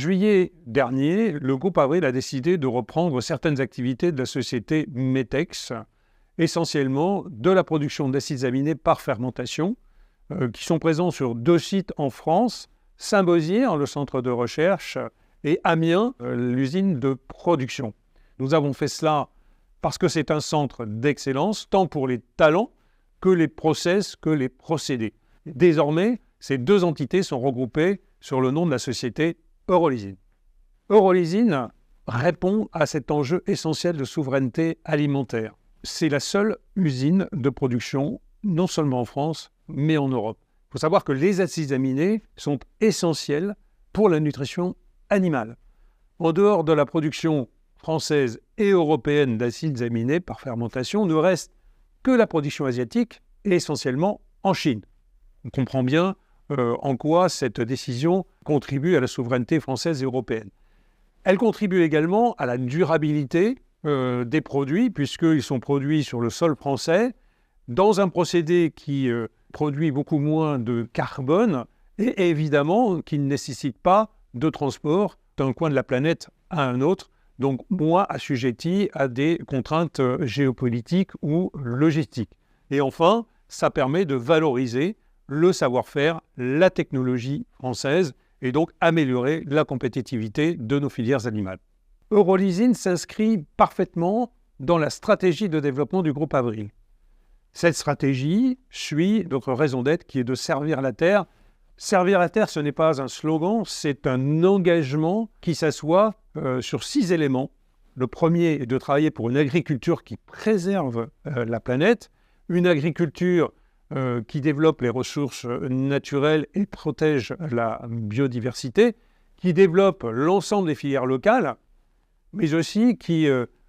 juillet dernier, le groupe Avril a décidé de reprendre certaines activités de la société Metex, essentiellement de la production d'acides aminés par fermentation, qui sont présents sur 2 sites en France, Saint-Beauzire, le centre de recherche, et Amiens, l'usine de production. Nous avons fait cela parce que c'est un centre d'excellence, tant pour les talents que les process, que les procédés. Désormais, ces 2 entités sont regroupées sur le nom de la société Eurolysine. Eurolysine répond à cet enjeu essentiel de souveraineté alimentaire. C'est la seule usine de production, non seulement en France, mais en Europe. Il faut savoir que les acides aminés sont essentiels pour la nutrition animale. En dehors de la production française et européenne d'acides aminés par fermentation, ne reste que la production asiatique, et essentiellement en Chine. On comprend bien en quoi cette décision contribue à la souveraineté française et européenne. Elle contribue également à la durabilité des produits, puisqu'ils sont produits sur le sol français, dans un procédé qui produit beaucoup moins de carbone, et évidemment qui ne nécessite pas de transport d'un coin de la planète à un autre, donc moins assujetti à des contraintes géopolitiques ou logistiques. Et enfin, ça permet de valoriser le savoir-faire, la technologie française, et donc améliorer la compétitivité de nos filières animales. Eurolysine s'inscrit parfaitement dans la stratégie de développement du groupe Avril. Cette stratégie suit notre raison d'être qui est de servir la terre. Servir la terre, ce n'est pas un slogan, c'est un engagement qui s'assoit sur 6 éléments. Le premier est de travailler pour une agriculture qui préserve la planète, une agriculture qui développe les ressources naturelles et protège la biodiversité, qui développe l'ensemble des filières locales, mais aussi qui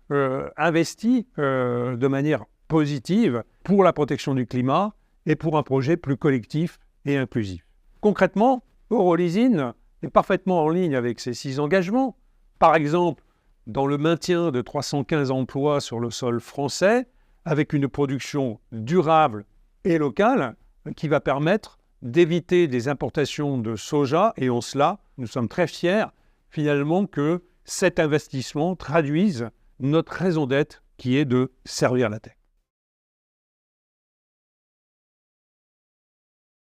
investit de manière positive pour la protection du climat et pour un projet plus collectif et inclusif. Concrètement, Eurolysine est parfaitement en ligne avec ces 6 engagements. Par exemple, dans le maintien de 315 emplois sur le sol français, avec une production durable et locale qui va permettre d'éviter des importations de soja. Et en cela, nous sommes très fiers finalement que cet investissement traduise notre raison d'être qui est de servir la terre.